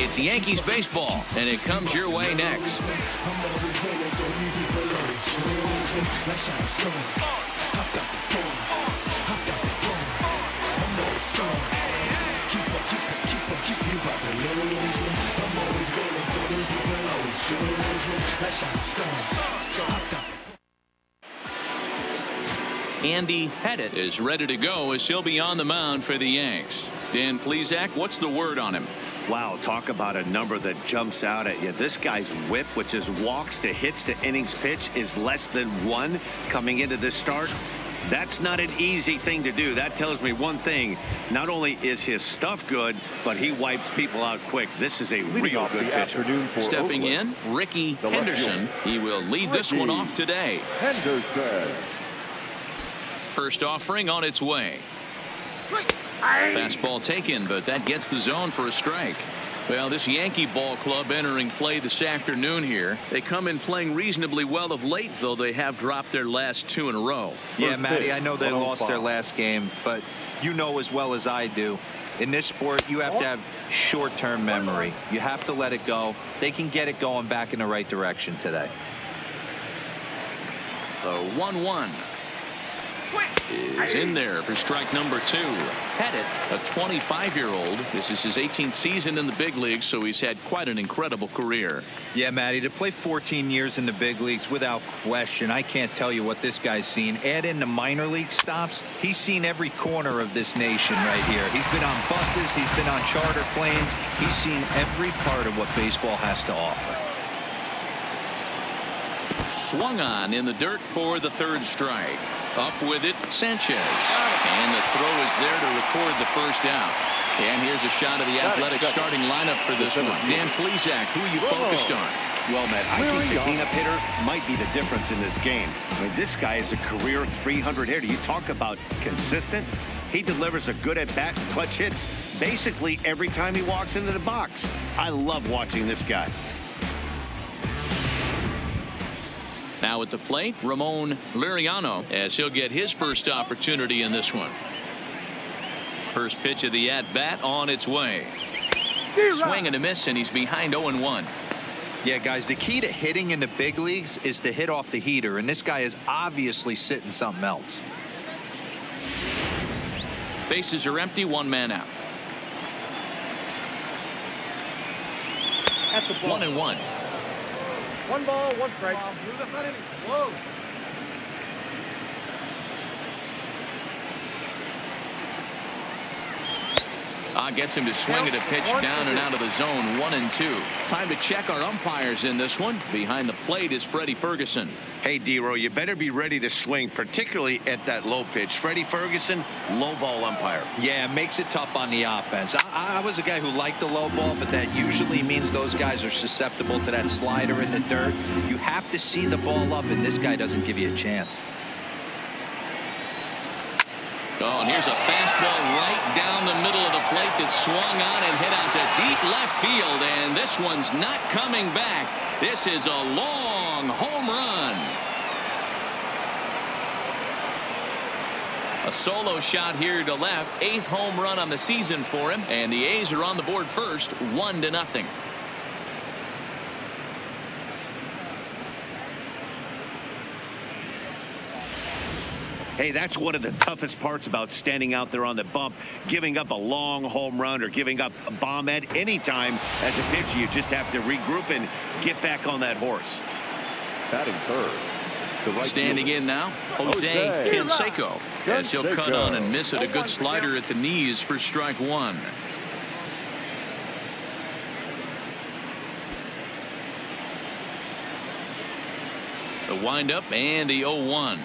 It's Yankees baseball, and it comes your way next. Andy Pettit is ready to go as he'll be on the mound for the Yanks. Dan Plesac, what's the word on him? Wow, talk about a number that jumps out at you. This guy's whip, which is walks to hits to innings pitch, is less than 1 coming into this start. That's not an easy thing to do. That tells me one thing. Not only is his stuff good, but he wipes people out quick. This is a real good pitcher. Stepping in, Ricky Henderson. He will lead this one off today. Henderson. First offering on its way. Fastball taken, but that gets the zone for a strike. Well, this Yankee ball club entering play this afternoon here. They come in playing reasonably well of late, though they have dropped their last 2 in a row. Yeah, Matty, I know they lost their last game, but you know as well as I do, in this sport, you have to have short-term memory. You have to let it go. They can get it going back in the right direction today. The 1-1 is in there for strike number 2. Pettit, a 25-year-old. This is his 18th season in the big leagues, so he's had quite an incredible career. Yeah, Matty, to play 14 years in the big leagues, without question, I can't tell you what this guy's seen. Add in the minor league stops, he's seen every corner of this nation right here. He's been on buses, he's been on charter planes. He's seen every part of what baseball has to offer. Swung on in the dirt for the 3rd strike. Up with it, Sanchez. And the throw is there to record the first out. And here's a shot of the Athletic starting lineup for this one. Dan Plesac, who are you focused on? Well, Matt, I think the cleanup hitter might be the difference in this game. I mean, this guy is a career 300 hitter. You talk about consistent. He delivers a good at-bat, clutch hits basically every time he walks into the box. I love watching this guy. Now at the plate, Ramon Liriano, as he'll get his first opportunity in this one. First pitch of the at-bat on its way. Swing and a miss, and he's behind 0-1. Yeah, guys, the key to hitting in the big leagues is to hit off the heater, and this guy is obviously sitting something else. Bases are empty, 1 man out. 1-1. 1 ball, 1 strike. That's not even close. Gets him to swing at a pitch down and out of the zone. 1-2. Time to check our umpires in this one. Behind the plate is Freddie Ferguson. Hey, D-Row, you better be ready to swing, particularly at that low pitch. Freddie Ferguson, low ball umpire. Yeah, it makes it tough on the offense. I was a guy who liked the low ball, but that usually means those guys are susceptible to that slider in the dirt. You have to see the ball up, and this guy doesn't give you a chance. Oh, and here's a fastball right down the middle of the plate that swung on and hit out to deep left field, and this one's not coming back. This is a long home run. A solo shot here to left. 8th home run on the season for him, and the A's are on the board first, 1-0. Hey, that's one of the toughest parts about standing out there on the bump. Giving up a long home run or giving up a bomb at any time as a pitcher. You just have to regroup and get back on that horse. Batting third. Standing in now, Jose Canseco, as he'll cut on and miss it. A good slider at the knees for strike 1. The windup and the 0-1.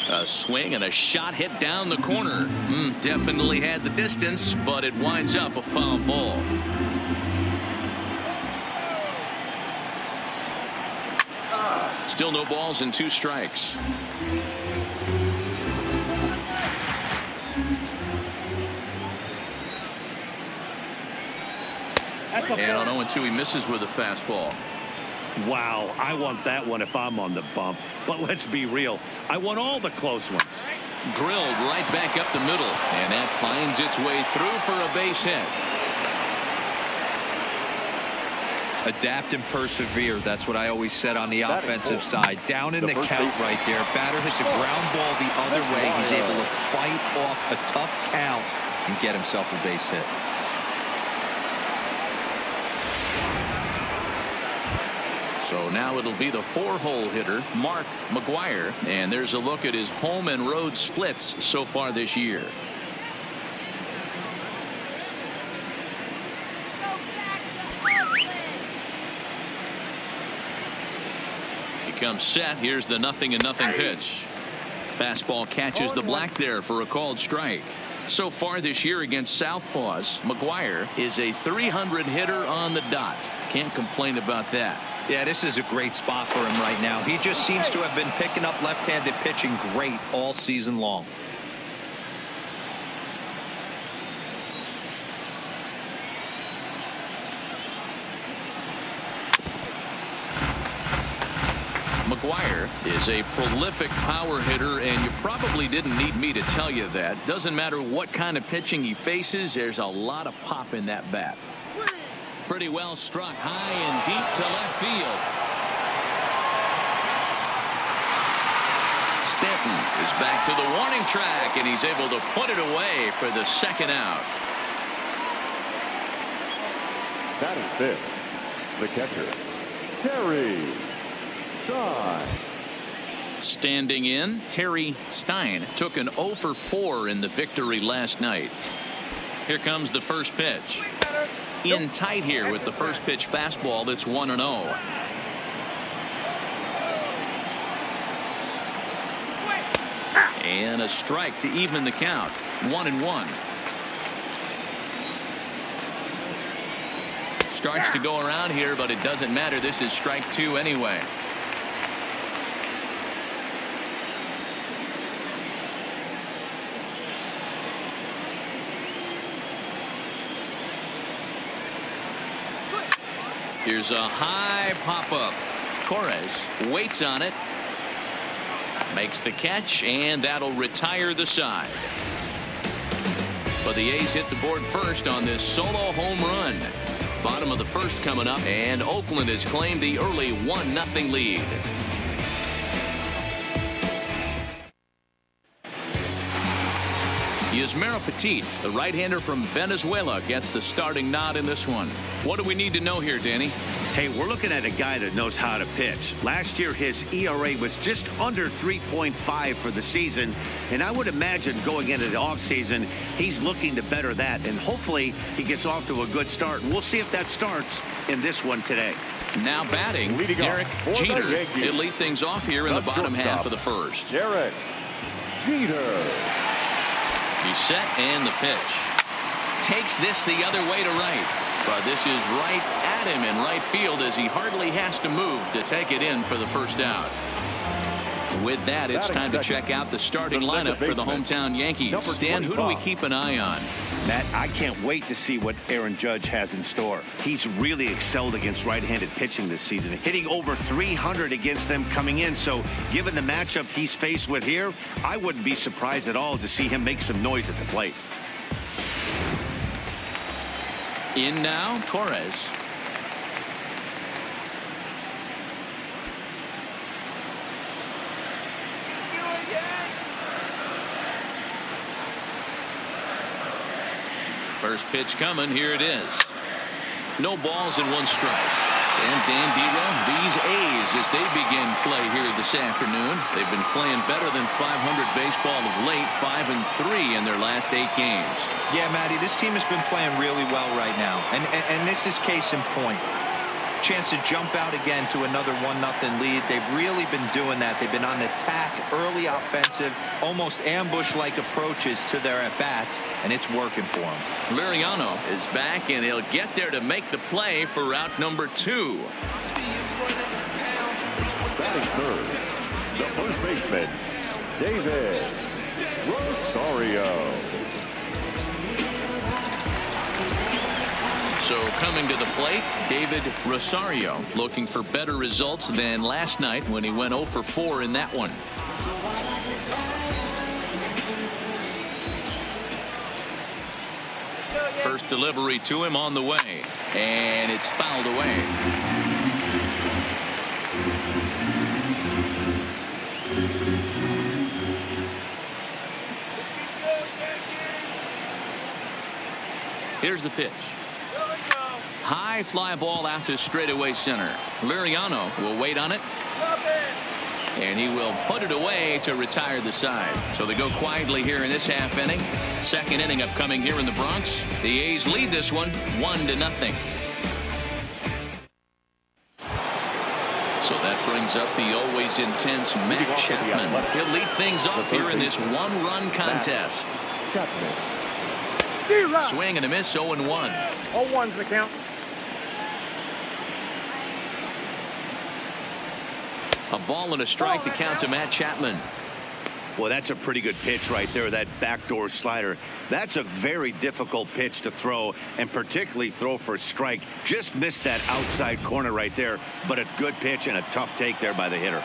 A swing and a shot hit down the corner. Definitely had the distance, but it winds up a foul ball. Still no balls and 2 strikes. And on 0-2, he misses with a fastball. Wow, I want that one if I'm on the bump. But let's be real, I want all the close ones. Drilled right back up the middle, and that finds its way through for a base hit. Adapt and persevere. That's what I always said on the offensive side. Down in the count right there. Batter hits a ground ball the other way. He's able to fight off a tough count and get himself a base hit. So now it'll be the 4-hole hitter, Mark McGwire. And there's a look at his home and road splits so far this year. Comes set. Here's the 0-0 pitch. Fastball catches the black there for a called strike. So far this year against Southpaws, McGwire is a 300 hitter on the dot. Can't complain about that. Yeah, this is a great spot for him right now. He just seems to have been picking up left-handed pitching great all season long. McGwire is a prolific power hitter, and you probably didn't need me to tell you that. Doesn't matter what kind of pitching he faces, there's a lot of pop in that bat. Pretty well struck high and deep to left field. Stanton is back to the warning track, and he's able to put it away for the second out. That is fifth, the catcher, Terry Stein. Standing in, Terry Stein took an 0 for 4 in the victory last night. Here comes the first pitch. In tight here with the first pitch fastball that's 1-0. And a strike to even the count. 1-1. Starts to go around here, but it doesn't matter. This is strike 2 anyway. Here's a high pop-up. Torres waits on it. Makes the catch, and that'll retire the side. But the A's hit the board first on this solo home run. Bottom of the first coming up, and Oakland has claimed the early 1-0 lead. Yusmeiro Petit, the right-hander from Venezuela, gets the starting nod in this one. What do we need to know here, Danny? Hey, we're looking at a guy that knows how to pitch. Last year, his ERA was just under 3.5 for the season, and I would imagine going into the offseason, he's looking to better that, and hopefully he gets off to a good start. We'll see if that starts in this one today. Now batting, Derek Jeter. He'll lead things off here in the bottom half of the first. Derek Jeter. He's set, and the pitch. Takes this the other way to right. But this is right at him in right field as he hardly has to move to take it in for the first out. With that, it's time to check out the starting lineup for the hometown Yankees. Dan, who do we keep an eye on? Matt, I can't wait to see what Aaron Judge has in store. He's really excelled against right-handed pitching this season, hitting over 300 against them coming in. So given the matchup he's faced with here, I wouldn't be surprised at all to see him make some noise at the plate. In now, Torres. First pitch coming. Here it is. No balls and 1 strike. And Dan Dero, these A's, as they begin play here this afternoon, they've been playing better than 500 baseball of late, 5-3 in their last 8 games. Yeah, Matty, this team has been playing really well right now, and this is case in point. Chance to jump out again to another 1-0 lead. They've really been doing that. They've been on attack, early offensive, almost ambush-like approaches to their at-bats, and it's working for them. Liriano is back, and he'll get there to make the play for route number 2. Batting third, the first baseman, David Rosario. So coming to the plate, David Rosario, looking for better results than last night when he went 0 for 4 in that one. First delivery to him on the way, and it's fouled away. Here's the pitch. High fly ball out to straightaway center. Liriano will wait on it. And he will put it away to retire the side. So they go quietly here in this half inning. Second inning upcoming here in the Bronx. The A's lead this one 1-0. So that brings up the always intense Matt Chapman. He'll lead things off here in this one-run contest. Swing and a miss, 0-1. 0-1's the count. A ball and a strike to count to Matt Chapman. Well, that's a pretty good pitch right there, that backdoor slider. That's a very difficult pitch to throw, and particularly throw for a strike. Just missed that outside corner right there, but a good pitch and a tough take there by the hitter.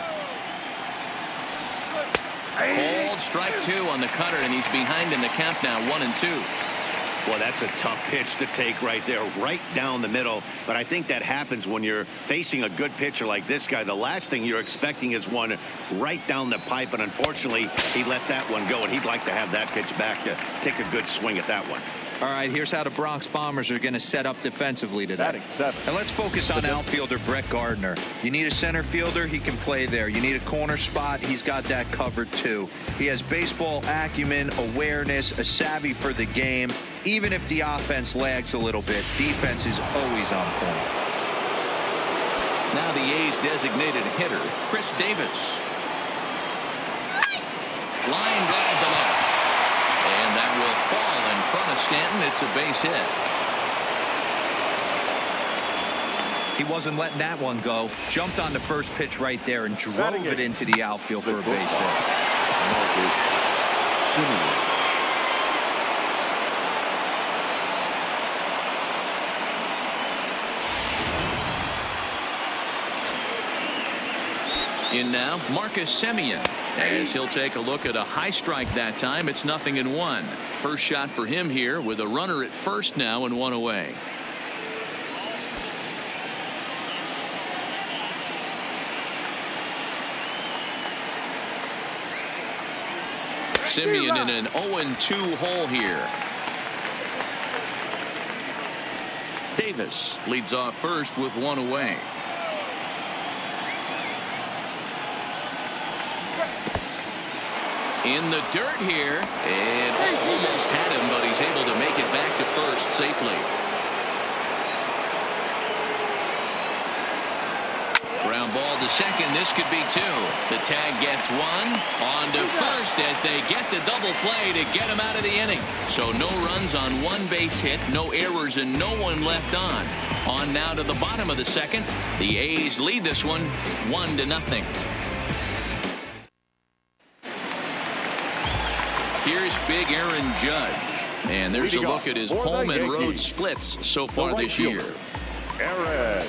Called strike 2 on the cutter, and he's behind in the count now, 1-2. Well, that's a tough pitch to take right there, right down the middle. But I think that happens when you're facing a good pitcher like this guy. The last thing you're expecting is one right down the pipe, and unfortunately, he let that one go, and he'd like to have that pitch back to take a good swing at that one. All right, here's how the Bronx Bombers are going to set up defensively today. And let's focus on outfielder Brett Gardner. You need a center fielder, he can play there. You need a corner spot, he's got that covered too. He has baseball acumen, awareness, a savvy for the game. Even if the offense lags a little bit, defense is always on point. Now the A's designated hitter, Chris Davis. Line drive to left. And that will fall in front of Stanton. It's a base hit. He wasn't letting that one go. Jumped on the first pitch right there and drove it into the outfield for a base hit. In now, Marcus Semien, as he'll take a look at a high strike that time. It's 0-1. First shot for him here with a runner at first now and 1 away. Semien in an 0-2 hole here. Davis leads off first with 1 away. In the dirt here, and almost had him, but he's able to make it back to first safely. Ground ball to second. This could be 2. The tag gets 1. On to first as they get the double play to get him out of the inning. So no runs on 1 base hit, no errors, and no one left on. On now to the bottom of the second. The A's lead this one 1-0. Here's big Aaron Judge. And there's a look at his home and road splits so far this year. Aaron Judge.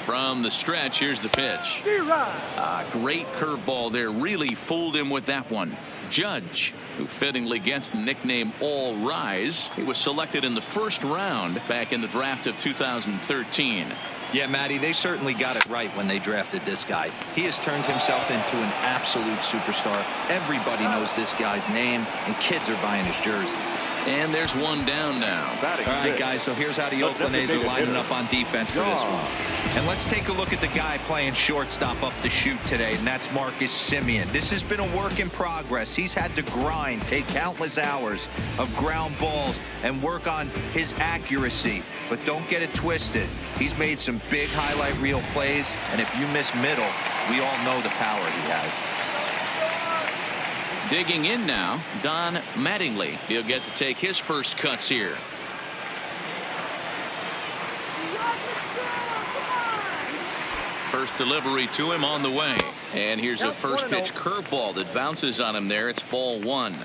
From the stretch, here's the pitch. Great curveball there. Really fooled him with that one. Judge, who fittingly gets the nickname All Rise. He was selected in the first round back in the draft of 2013. Yeah, Matty, they certainly got it right when they drafted this guy. He has turned himself into an absolute superstar. Everybody knows this guy's name, and kids are buying his jerseys. And there's one down now. All right, guys, so here's how the Oakland A's are lining up on defense for this one. And let's take a look at the guy playing shortstop up the chute today, and that's Marcus Semien. This has been a work in progress. He's had to grind, take countless hours of ground balls, and work on his accuracy. But don't get it twisted. He's made some big highlight reel plays, and if you miss middle, we all know the power he has. Digging in now, Don Mattingly. He'll get to take his first cuts here. First delivery to him on the way. And here's a first pitch curveball that bounces on him there. It's ball 1.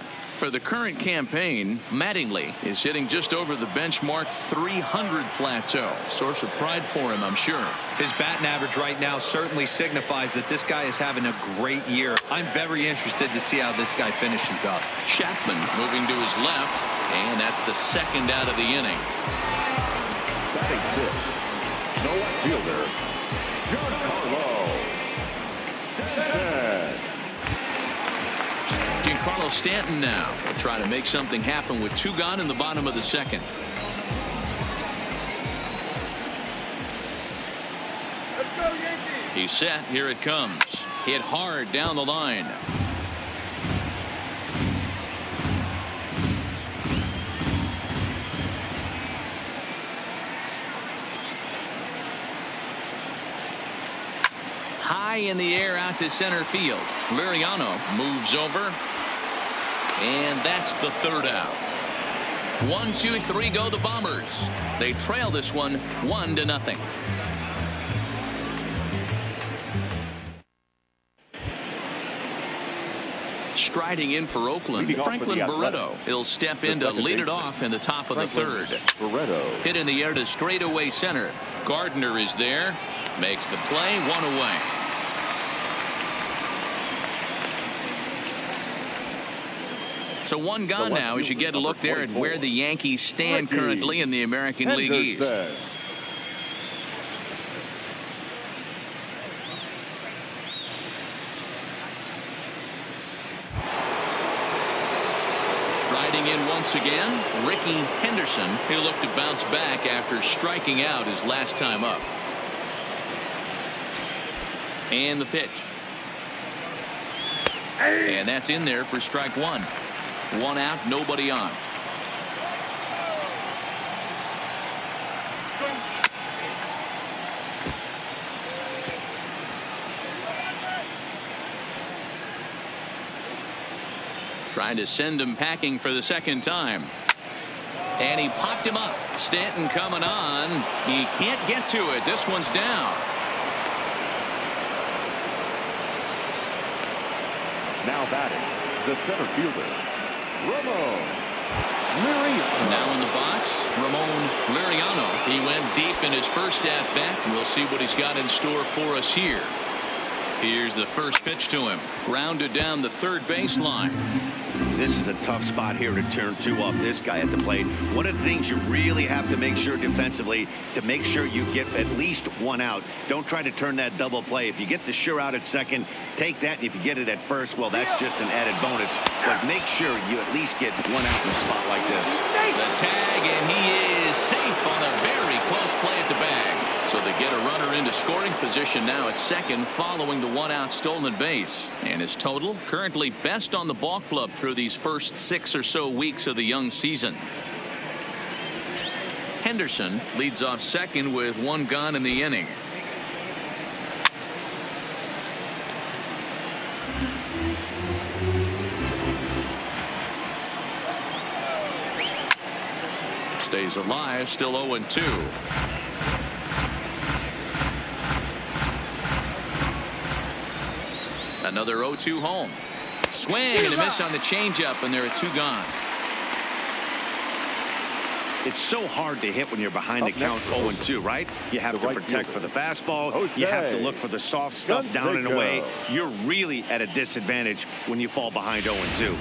For the current campaign, Mattingly is hitting just over the benchmark 300 plateau. Source of pride for him, I'm sure. His batting average right now certainly signifies that this guy is having a great year. I'm very interested to see how this guy finishes up. Chapman moving to his left, and that's the second out of the inning. Batting fifth, no outfielder, Giancarlo Stanton. Giancarlo Stanton now will try to make something happen with 2 gone in the bottom of the second. Let's go, Yankees. He's set. Here it comes. Hit hard down the line. High in the air out to center field. Liriano moves over. And that's the third out. 1, 2, 3 go the Bombers. They trail this one 1-0. Striding in for Oakland, Franklin Barreto. He'll step in to lead it off in the top of the third. Barreto. Hit in the air to straightaway center. Gardner is there. Makes the play, 1 away. So 1 gone now as you get a look there at where the Yankees stand currently in the American League East. Striding in once again, Ricky Henderson. He'll look to bounce back after striking out his last time up. And the pitch. And that's in there for strike 1. 1 out, nobody on. Trying to send him packing for the second time. And he popped him up. Stanton coming on. He can't get to it. This one's down. Now batting, the center fielder, Ramon Liriano. Now in the box, Ramon Liriano. He went deep in his first at-bat. We'll see what he's got in store for us here. Here's the first pitch to him. Grounded down the third baseline. This is a tough spot here to turn 2 off this guy at the plate. One of the things you really have to make sure defensively to make sure you get at least 1 out. Don't try to turn that double play. If you get the sure out at second, take that. And if you get it at first, well, that's just an added bonus. But make sure you at least get 1 out in a spot like this. The tag, and he is safe on a very close play at the bag. So they get a runner into scoring position now at second following the 1-out stolen base. And his total currently best on the ball club through these first 6 or so weeks of the young season. Henderson leads off second with 1 gone in the inning. Stays alive, still 0-2. Another 0-2 home. Swing and a miss on the changeup, and there are 2 gone. It's so hard to hit when you're behind the count 0-2, right? You have to protect for the fastball. You have to look for the soft stuff down and away. You're really at a disadvantage when you fall behind 0-2.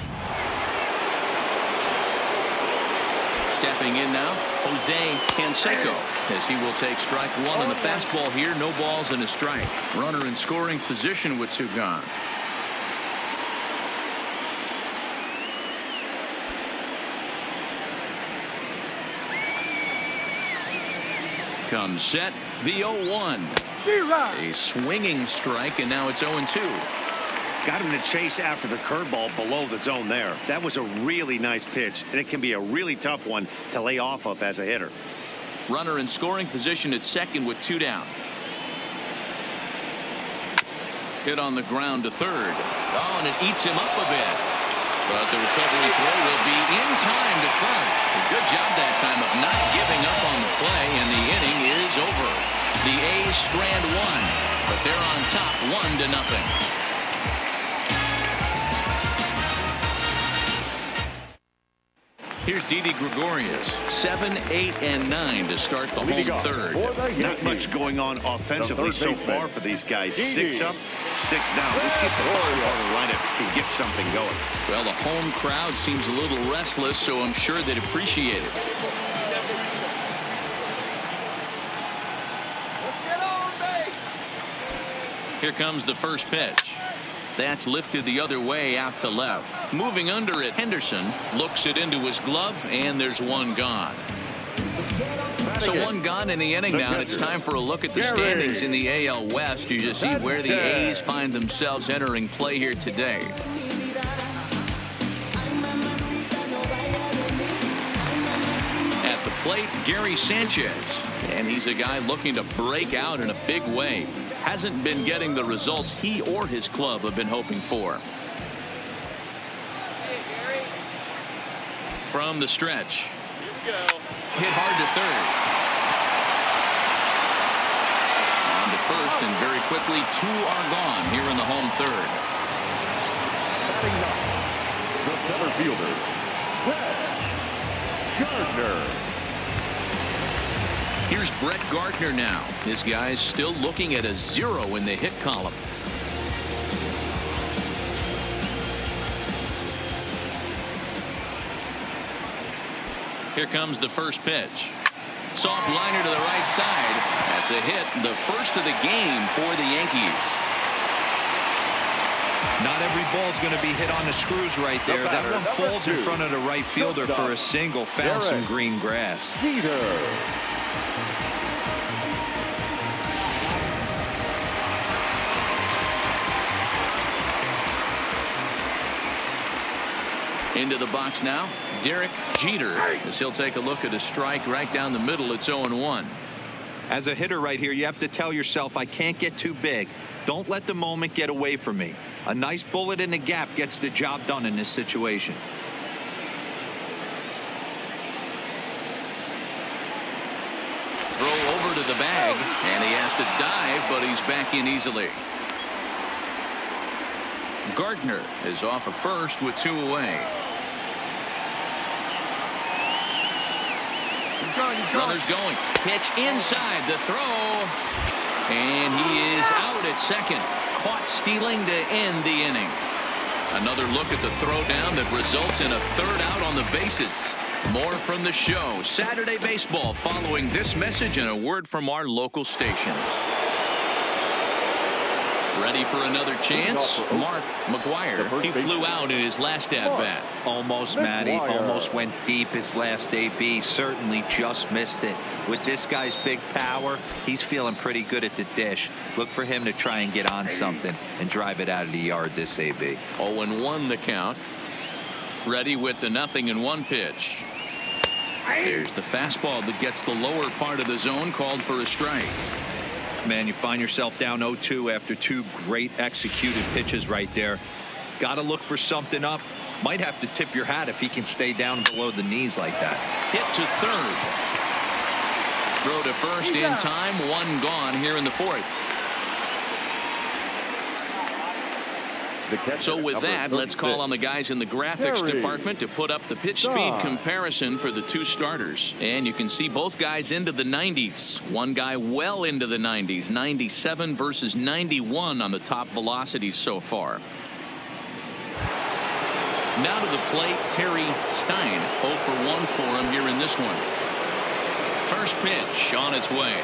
Stepping in now, Jose Canseco, as he will take strike 1 on the fastball here. No balls and a strike. Runner in scoring position with 2 gone. Comes set, the 0-1. A swinging strike, and now it's 0-2. Got him to chase after the curveball below the zone there. That was a really nice pitch, and it can be a really tough one to lay off of as a hitter. Runner in scoring position at second with 2 down. Hit on the ground to third. Oh, and it eats him up a bit. But the recovery throw will be in time to front. A good job that time of not giving up on the play, and the inning is over. The A's strand 1, but they're on top 1-0. Here's Didi Gregorius. 7, 8, and 9 to start the home third. Not much going on offensively so far for these guys. 6 up, 6 down. Let's see if the bottom part of the lineup can get something going. Well, the home crowd seems a little restless, so I'm sure they'd appreciate it. Here comes the first pitch. That's lifted the other way out to left. Moving under it, Henderson looks it into his glove, and there's one gone. So one gone in the inning now. It's time for a look at the standings in the AL West. You just see where the A's find themselves entering play here today. At the plate, Gary Sanchez. And he's a guy looking to break out in a big way. Hasn't been getting the results he or his club have been hoping for. From the stretch. Hit hard to third. On to first, and very quickly 2 are gone here in the home third. Batting up, the center fielder, Brett Gardner. Here's Brett Gardner now. His guy's still looking at a 0 in the hit column. Here comes the first pitch. Soft liner to the right side. That's a hit. The first of the game for the Yankees. Not every ball's going to be hit on the screws right there. That one falls in front of the right fielder for a single. Found some green grass. Into the box now, Derek Jeter, as he'll take a look at a strike right down the middle. It's 0-1. As a hitter right here, you have to tell yourself, I can't get too big. Don't let the moment get away from me. A nice bullet in the gap gets the job done in this situation. Throw over to the bag, and he has to dive, but he's back in easily. Gardner is off of first with 2 away. Runners going. Pitch inside the throw. And he is out at second. Caught stealing to end the inning. Another look at the throwdown that results in a third out on the bases. More from the show. Saturday Baseball following this message and a word from our local stations. Ready for another chance? Mark McGuire. He flew out in his last at-bat. Almost, Matty. Almost went deep his last AB. Certainly just missed it. With this guy's big power, he's feeling pretty good at the dish. Look for him to try and get on something and drive it out of the yard this AB. 0-1 the count. Ready with the 0-1 pitch. There's the fastball that gets the lower part of the zone, called for a strike. Man, you find yourself down 0-2 after 2 great executed pitches right there. Got to look for something up. Might have to tip your hat if he can stay down below the knees like that. Hit to third. Throw to first in time. 1 gone here in the 4th. So with that, let's call on the guys in the graphics department to put up the pitch speed comparison for the 2 starters. And you can see both guys into the 90s. One guy well into the 90s. 97 versus 91 on the top velocities so far. Now to the plate, Terry Stein. 0 for 1 for him here in this one. First pitch on its way.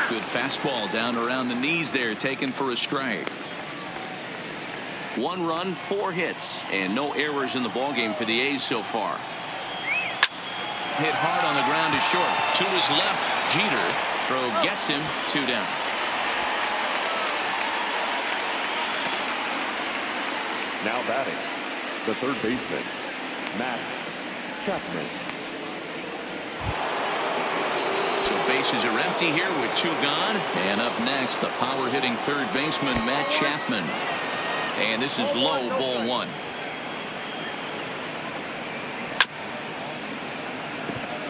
Good fastball down around the knees there, taken for a strike. 1 run, 4 hits, and no errors in the ballgame for the A's so far. Hit hard on the ground is short. To his left, Jeter. Throw gets him. 2 down. Now batting, the third baseman, Matt Chapman. So bases are empty here with 2 gone. And up next, the power-hitting third baseman, Matt Chapman. And this is low, ball 1.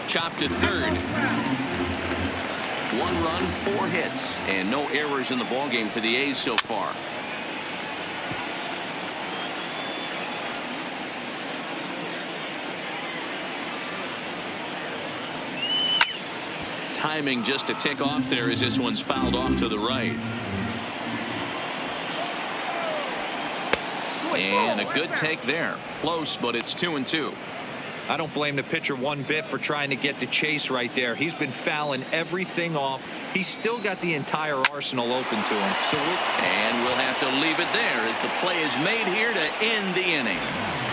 Chopped at third. 1 run, 4 hits, and no errors in the ballgame for the A's so far. timing just to tick off there as this one's fouled off to the right. And a good take there. Close, but it's 2-2. I don't blame the pitcher one bit for trying to get the chase right there. He's been fouling everything off. He's still got the entire arsenal open to him. And we'll have to leave it there as the play is made here to end the inning.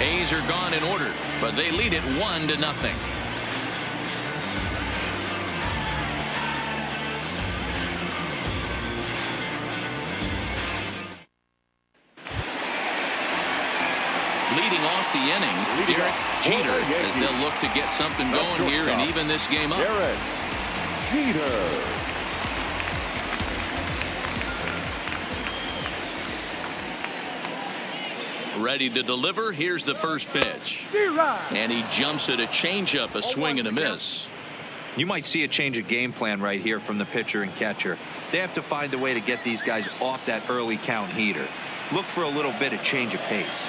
A's are gone in order, but they lead it 1-0. Leading off the inning, Derek Jeter, as they'll look to get something going here and even this game up. Derek Jeter. Ready to deliver. Here's the first pitch. And he jumps at a changeup, a swing and a miss. You might see a change of game plan right here from the pitcher and catcher. They have to find a way to get these guys off that early count heater. Look for a little bit of change of pace.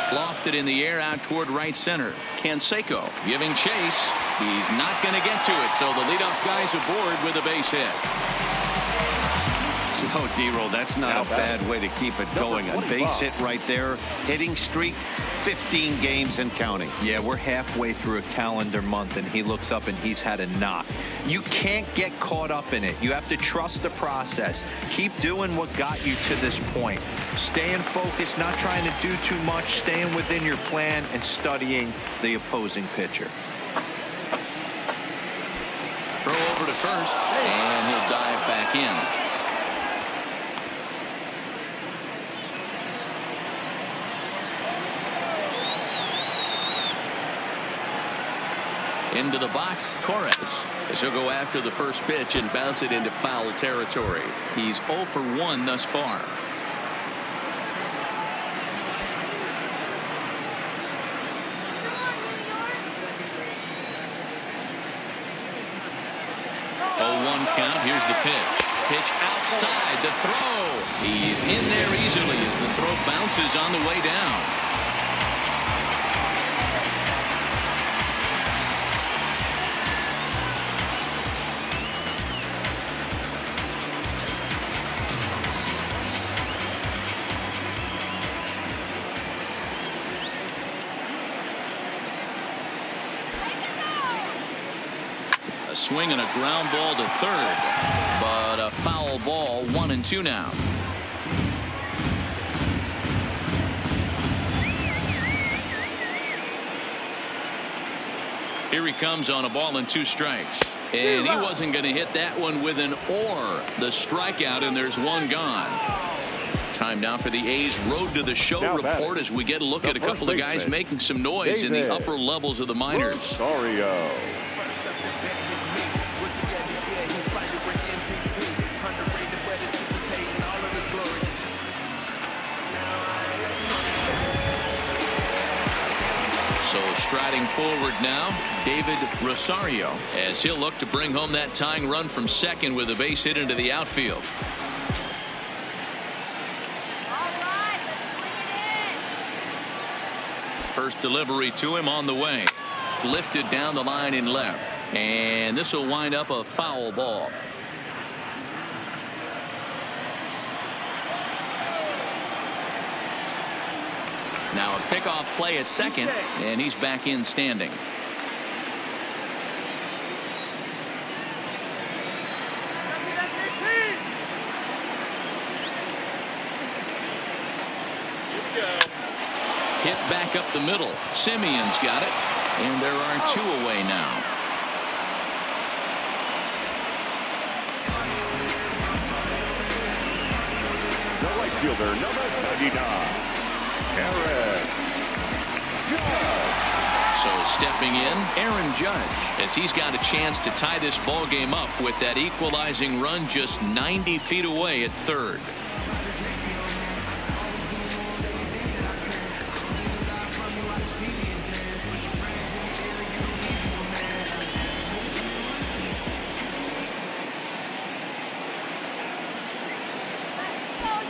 Lofted in the air out toward right center. Canseco giving chase. He's not going to get to it, so the leadoff guy's aboard with a base hit. Oh, D-Roll, that's not a bad way to keep it going. A base hit right there. Hitting streak, 15 games and counting. Yeah, we're halfway through a calendar month, and he looks up and he's had a knock. You can't get caught up in it. You have to trust the process. Keep doing what got you to this point. Staying focused, not trying to do too much, staying within your plan, and studying the opposing pitcher. Throw over to first, and he'll dive back in. Into the box, Torres. As he'll go after the first pitch and bounce it into foul territory. He's 0 for 1 thus far. Count. Here's the pitch. Pitch outside. The throw. He's in there easily as the throw bounces on the way down. A swing and a ground ball to third, but a foul ball. 1-2 now. Here he comes on a ball and 2 strikes, and he wasn't going to hit that one with an or. The strikeout, and there's 1 gone. Time now for the A's Road to the Show report as we get a look at a couple of guys making some noise in the upper levels of the minors. Rosario. So striding forward now, David Rosario, as he'll look to bring home that tying run from second with a base hit into the outfield. First delivery to him on the way. Lifted down the line in left. And this will wind up a foul ball. Now a pickoff play at second, and he's back in standing. Hit back up the middle. Simeon's got it, and there are 2 away now. The right fielder, number 99, Aaron Judge. So stepping in, Aaron Judge, as he's got a chance to tie this ball game up with that equalizing run just 90 feet away at third.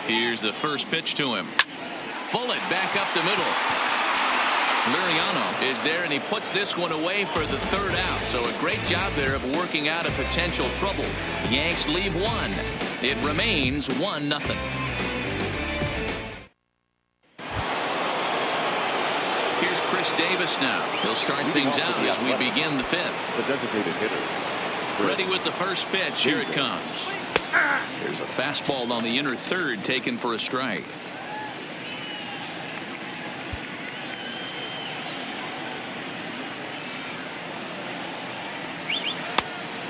Here's the first pitch to him. Bullet back up the middle. Liriano is there, and he puts this one away for the third out. So a great job there of working out a potential trouble. Yanks leave one. It remains 1-0. Here's Chris Davis now. He'll start things out as we begin the fifth. The designated hitter. Ready with the first pitch. Here it comes. There's a fastball on the inner third taken for a strike.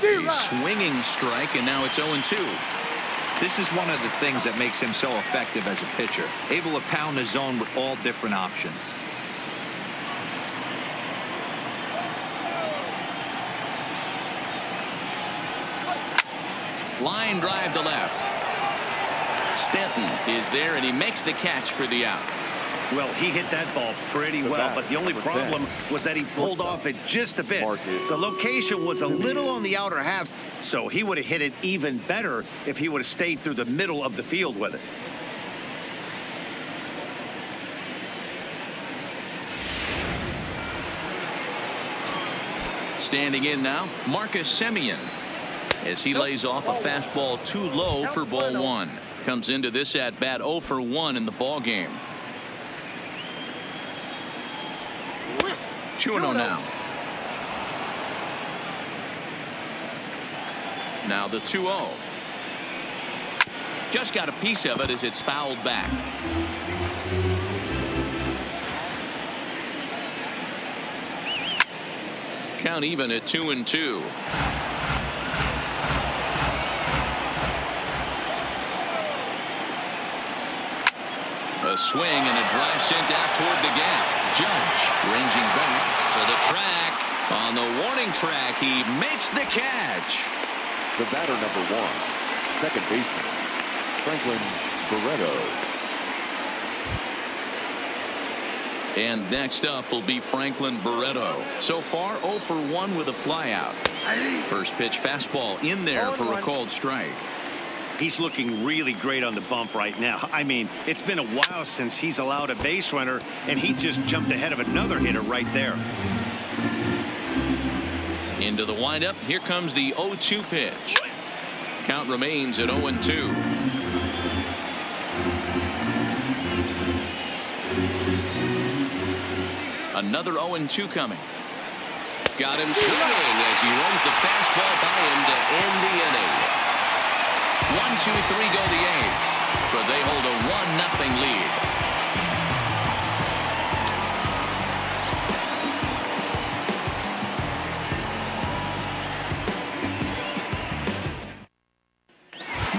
A swinging strike, and now it's 0-2. This is one of the things that makes him so effective as a pitcher. Able to pound the zone with all different options. Line drive to left. Stanton is there, and he makes the catch for the out. Well, he hit that ball pretty well, but the only problem was that he pulled off it just a bit. The location was a little on the outer half, so he would have hit it even better if he would have stayed through the middle of the field with it. Standing in now, Marcus Semien, as he lays off a fastball too low for ball one. Comes into this at bat 0 for 1 in the ball game. 2-0 now. Now the 2-0. Just got a piece of it as it's fouled back. Count even at 2-2. A swing and a drive sent out toward the gap. Judge ranging back to the track. On the warning track, he makes the catch. The batter, number 1, second baseman, Franklin Barreto. And next up will be Franklin Barreto. So far, 0 for 1 with a flyout. First pitch fastball in there for a called strike. He's looking really great on the bump right now. I mean, it's been a while since he's allowed a base runner, and he just jumped ahead of another hitter right there. Into the windup. Here comes the 0-2 pitch. Count remains at 0-2. Another 0-2 coming. Got him swinging as he runs the fastball by him to end the inning. 1-2-3 go the A's, but they hold a 1-0 lead.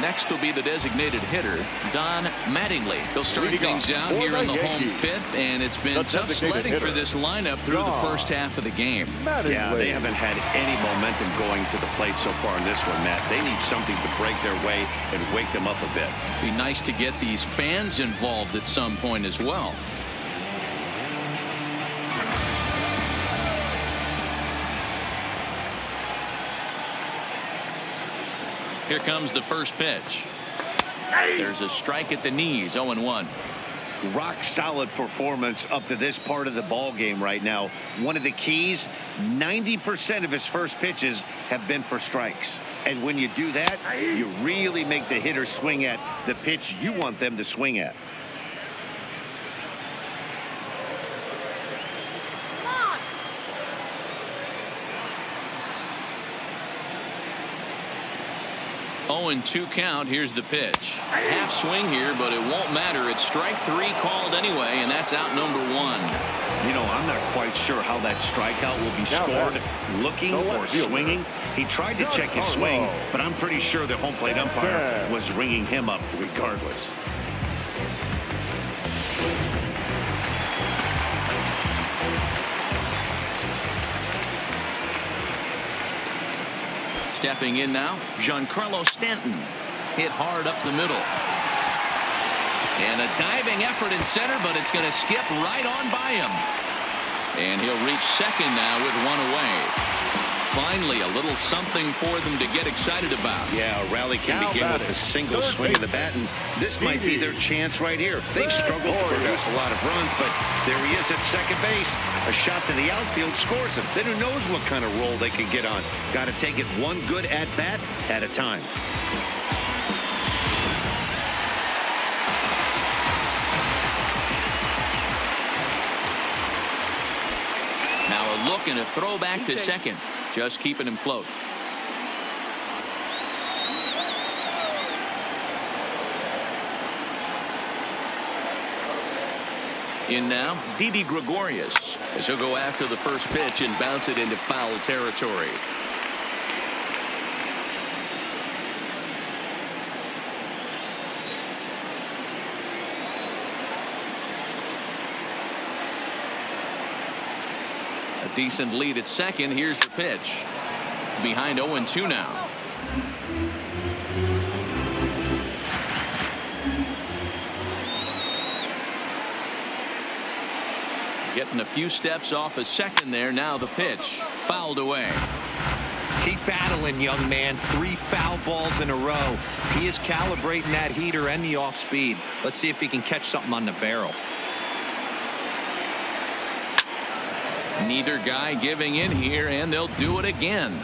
Next will be the designated hitter, Don Mattingly. He'll start things out here in the home fifth, and it's been tough sledding for this lineup through the first half of the game. Yeah, they haven't had any momentum going to the plate so far in this one, Matt. They need something to break their way and wake them up a bit. Be nice to get these fans involved at some point as well. Here comes the first pitch. There's a strike at the knees. 0-1. Rock solid performance up to this part of the ball game right now. One of the keys, 90% of his first pitches have been for strikes. And when you do that, you really make the hitter swing at the pitch you want them to swing at. And 2 count. Here's the pitch. Half swing here, but it won't matter. It's strike 3 called anyway, and that's out number 1. You know, I'm not quite sure how that strikeout will be scored. Looking or swinging. He tried to check his swing, but I'm pretty sure the home plate umpire was ringing him up regardless. Stepping in now, Giancarlo Stanton. Hit hard up the middle. And a diving effort in center, but it's going to skip right on by him. And he'll reach second now with 1 away. Finally, a little something for them to get excited about. Yeah, a rally can Now begin with batting, a single third swing of the bat, and this might be their chance right here. They've struggled to produce a lot of runs, but there he is at second base. A shot to the outfield scores him. Then who knows what kind of roll they can get on. Got to take it one good at-bat at a time. Now a look and a throw back to second. Just keeping him close. In now, Didi Gregorius, as he'll go after the first pitch and bounce it into foul territory. A decent lead at second. Here's the pitch. Behind 0-2 now. Getting a few steps off a second there. Now the pitch. Fouled away. Keep battling, young man. 3 foul balls in a row. He is calibrating that heater and the off speed. Let's see if he can catch something on the barrel. Neither guy giving in here, and they'll do it again.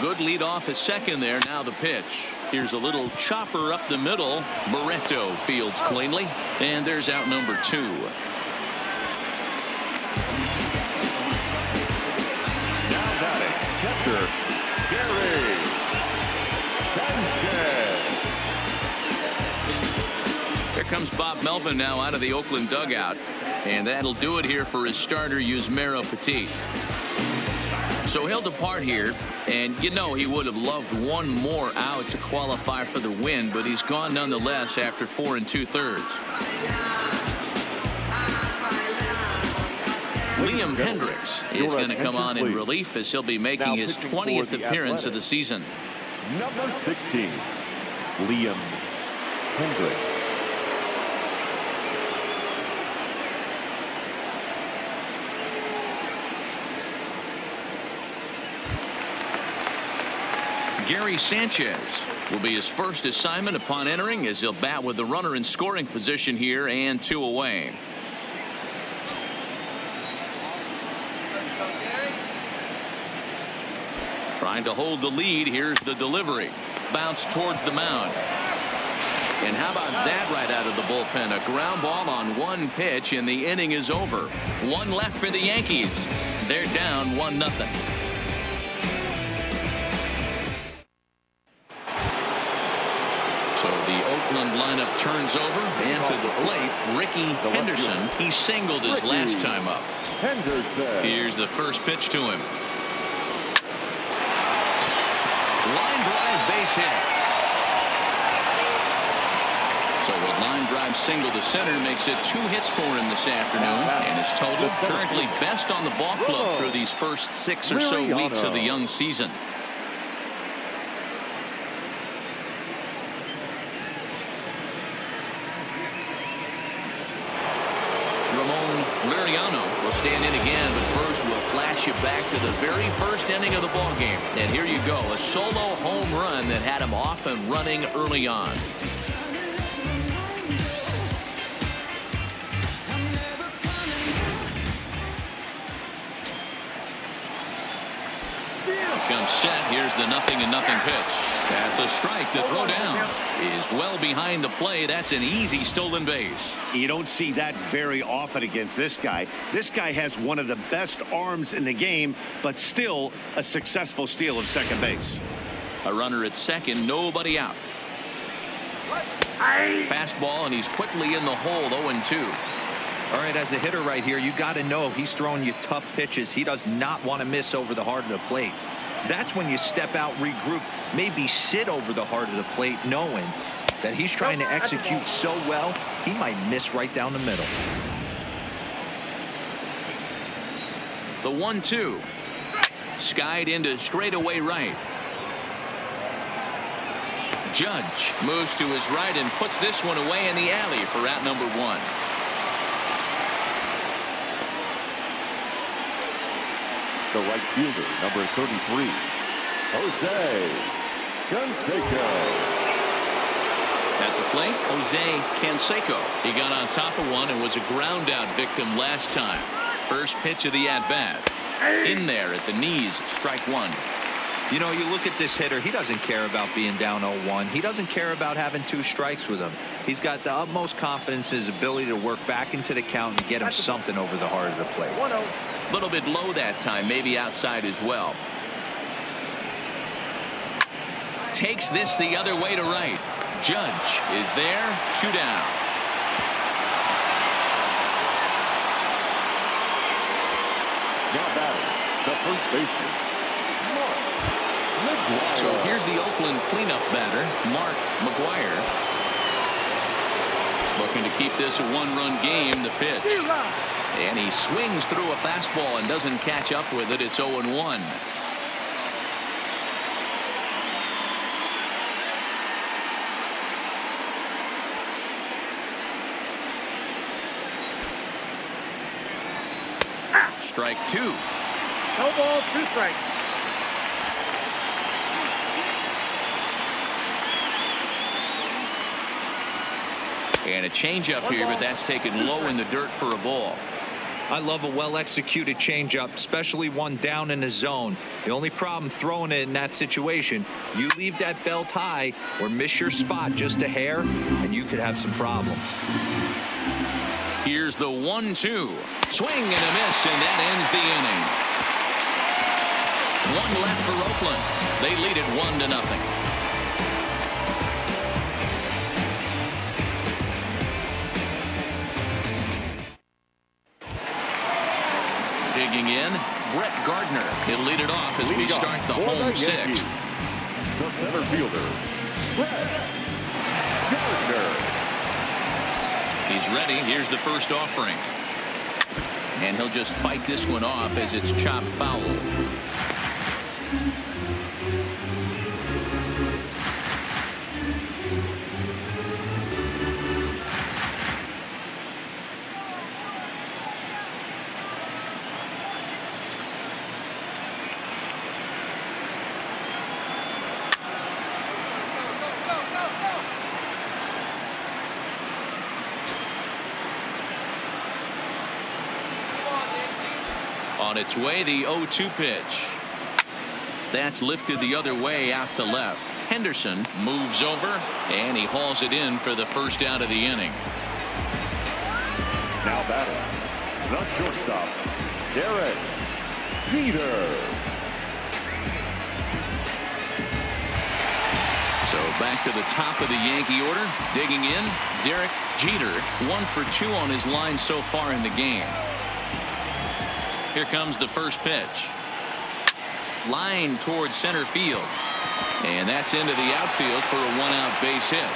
Good lead off at second there. Now the pitch. Here's a little chopper up the middle. Barreto fields cleanly, and there's out number 2. Now batting, catcher, Gary Sanchez. Here comes Bob Melvin now out of the Oakland dugout, and that'll do it here for his starter, Yusmeiro Petit. So he'll depart here, and you know he would have loved one more out to qualify for the win, but he's gone nonetheless after 4 2/3. Liam Hendricks is going to come on in relief as he'll be making his 20th appearance of the season. Number 16, Liam Hendricks. Gary Sanchez will be his first assignment upon entering, as he'll bat with the runner in scoring position here and 2 away. Trying to hold the lead. Here's the delivery. Bounce towards the mound. And how about that right out of the bullpen? A ground ball on one pitch, and the inning is over. 1 left for the Yankees. They're down 1-0. So the Oakland lineup turns over, and to the plate, Ricky Henderson. He singled his last time up. Henderson. Here's the first pitch to him. Line drive, base hit. So a line drive single to center makes it 2 hits for him this afternoon, and his total currently best on the ball club through these first 6 or so weeks of the young season. Will stand in again, but first we'll flash you back to the very first inning of the ball game. And here you go, a solo home run that had him off and running early on. Comes set. Here's the 0-0 pitch. That's a strike. The throw down is well behind the play. That's an easy stolen base. You don't see that very often against this guy. This guy has one of the best arms in the game, but still a successful steal of second base. A runner at second, nobody out. Fastball, and he's quickly in the hole. 0-2. All right, as a hitter right here, you got to know he's throwing you tough pitches. He does not want to miss over the heart of the plate. That's when you step out, regroup, maybe sit over the heart of the plate, knowing that he's trying to execute so well, he might miss right down the middle. The 1-2. Skied into straightaway right. Judge moves to his right and puts this one away in the alley for out number 1. The right fielder, number 33, Jose Canseco. At the plate, Jose Canseco. He got on top of one and was a ground out victim last time. First pitch of the at-bat. In there at the knees, strike 1. You know, you look at this hitter, he doesn't care about being down 0-1. He doesn't care about having 2 strikes with him. He's got the utmost confidence in his ability to work back into the count and get him something over the heart of the plate. 1-0. A little bit low that time, maybe outside as well. Takes this the other way to right. Judge is there, 2 down. Now batting, the first baseman, Mark McGwire. So here's the Oakland cleanup batter, Mark McGwire. Looking to keep this a 1-run game. The pitch. And he swings through a fastball and doesn't catch up with it. It's 0-1. Strike 2. No balls, 2 strikes. And a changeup here, but that's taken low in the dirt for a ball. I love a well-executed changeup, especially one down in the zone. The only problem throwing it in that situation, you leave that belt high or miss your spot just a hair, and you could have some problems. Here's the 1-2. Swing and a miss, and that ends the inning. 1 left for Oakland. They lead it 1-0. Digging in, Brett Gardner. He'll lead it off as we start the home 6th. The center fielder, Brett Gardner. He's ready. Here's the first offering. And he'll just fight this one off as it's chopped foul. On its way, the 0-2 pitch. That's lifted the other way out to left. Henderson moves over, and he hauls it in for the first out of the inning. Now batting, the shortstop, Derek Jeter. So back to the top of the Yankee order. Digging in, Derek Jeter. 1 for 2 on his line so far in the game. Here comes the first pitch. Line towards center field. And that's into the outfield for a 1-out base hit.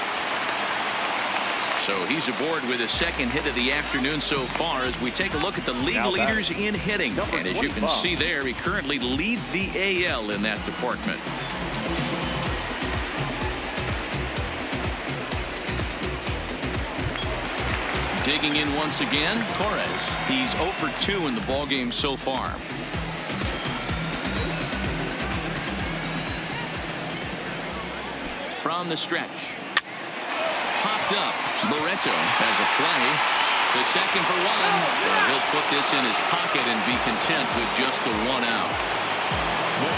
So he's aboard with his second hit of the afternoon so far as we take a look at the league leaders in hitting. And as you can see there, he currently leads the AL in that department. Digging in once again, Torres. He's 0 for 2 in the ballgame so far. From the stretch. Popped up. Barreto has a play. The second for 1. He'll put this in his pocket and be content with just the 1 out.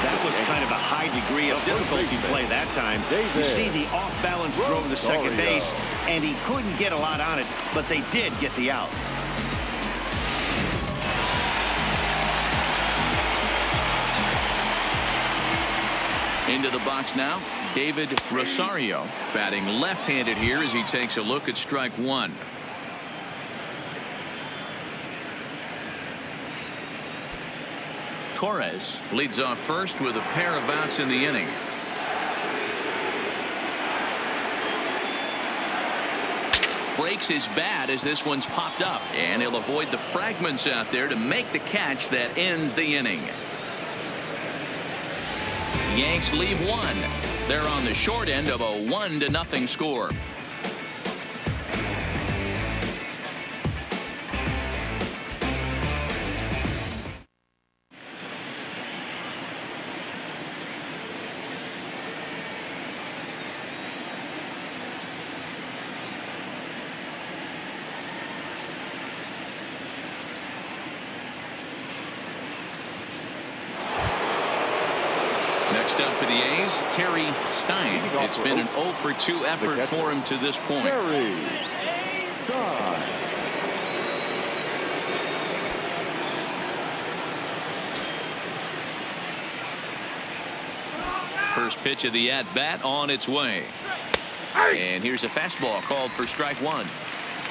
That was kind of a high degree of difficulty play that time. You see the off-balance throw to second base, and he couldn't get a lot on it, but they did get the out. Into the box now, David Rosario, batting left-handed here as he takes a look at strike 1. Torres leads off first with a pair of outs in the inning. breaks his bat as this one's popped up, and he'll avoid the fragments out there to make the catch that ends the inning. Yanks leave one. They're on the short end of a 1-0 score. Next up for the A's, Terry Stein. It's been an 0 for 2 effort for him to this point. Terry Stein. First pitch of the at-bat on its way. And here's a fastball called for strike one.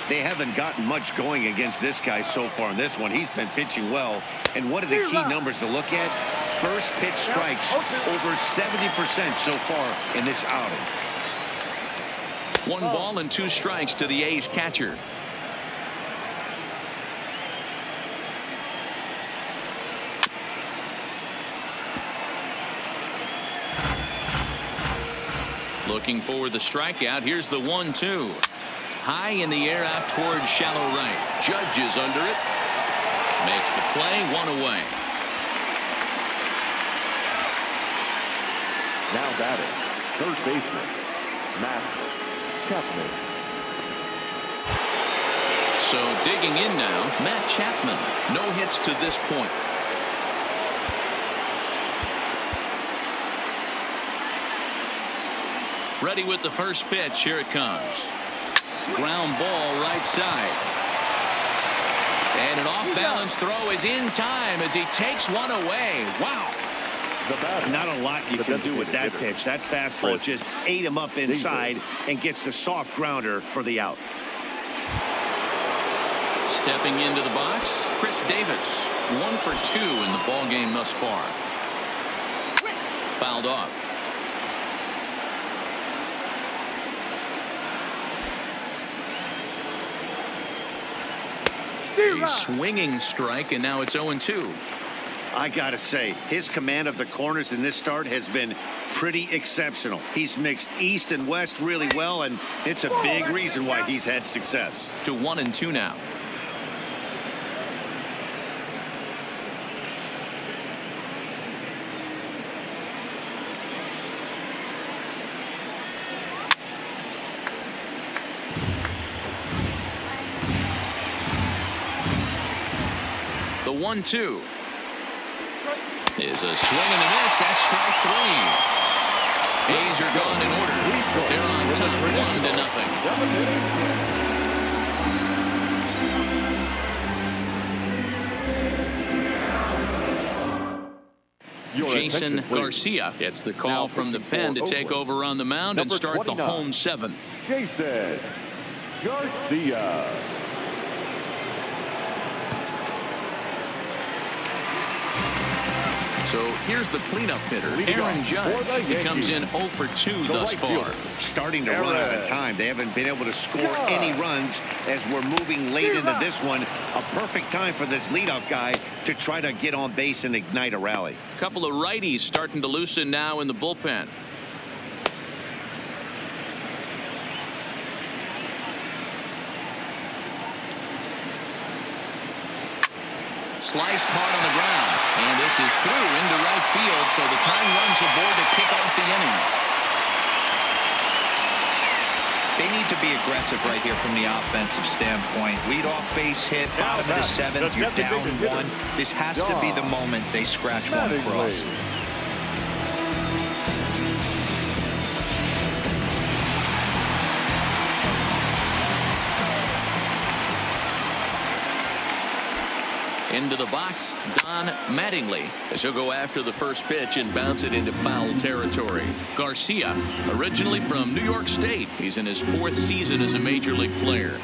They haven't gotten much going against this guy so far in this one. He's been pitching well. And what are the key numbers to look at? First pitch strikes over 70% so far in this outing. 1 ball and 2 strikes to the A's catcher. Looking for the strikeout. Here's the 1-2. High in the air out towards shallow right. Judge is under it. Makes the play, 1 away. Now batting, third baseman, Matt Chapman. So digging in now, Matt Chapman. No hits to this point. Ready with the first pitch. Here it comes. Ground ball right side. And an off-balance throw is in time as he takes one away. Wow. Not a lot you can do with that pitch. That fastball just ate him up inside and gets the soft grounder for the out. Stepping into the box, Chris Davis. 1 for 2 in the ball game thus far. Fouled off. A swinging strike, and now it's 0-2. I gotta say, his command of the corners in this start has been pretty exceptional. He's mixed east and west really well, and it's a big reason why he's had success. To 1-2 now. The 1-2 is a swing and a miss. That's strike 3. A's are gone in order, but they're on top 1-0. Jason Garcia gets the call from the pen to take over on the mound and start the home 7th. Jason Garcia. So here's the cleanup hitter, Aaron Judge. He comes in 0 for 2 thus far. Starting to run out of time. They haven't been able to score any runs as we're moving late into this one. A perfect time for this leadoff guy to try to get on base and ignite a rally. A couple of righties starting to loosen now in the bullpen. Sliced hard on the ground, and this is through into right field, so the tying runs aboard to kick off the inning. They need to be aggressive right here from the offensive standpoint. Lead-off base hit, bottom of the 7th, you're down 1. This has to be the moment they scratch one across. Into the box, Don Mattingly, as he'll go after the first pitch and bounce it into foul territory. Garcia, originally from New York State. He's in his 4th season as a major league player.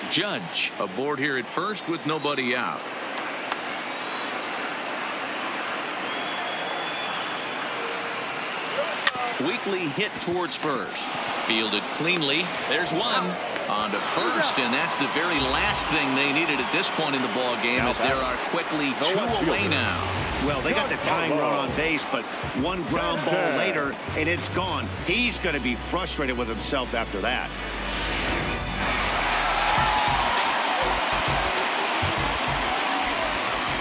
Judge aboard here at first with nobody out. Weekly hit towards first. Fielded cleanly. There's one. On to first, and that's the very last thing they needed at this point in the ball game, as there are quickly 2 away now. Well, they got the tying run on base, but one ground ball later, and it's gone. He's going to be frustrated with himself after that.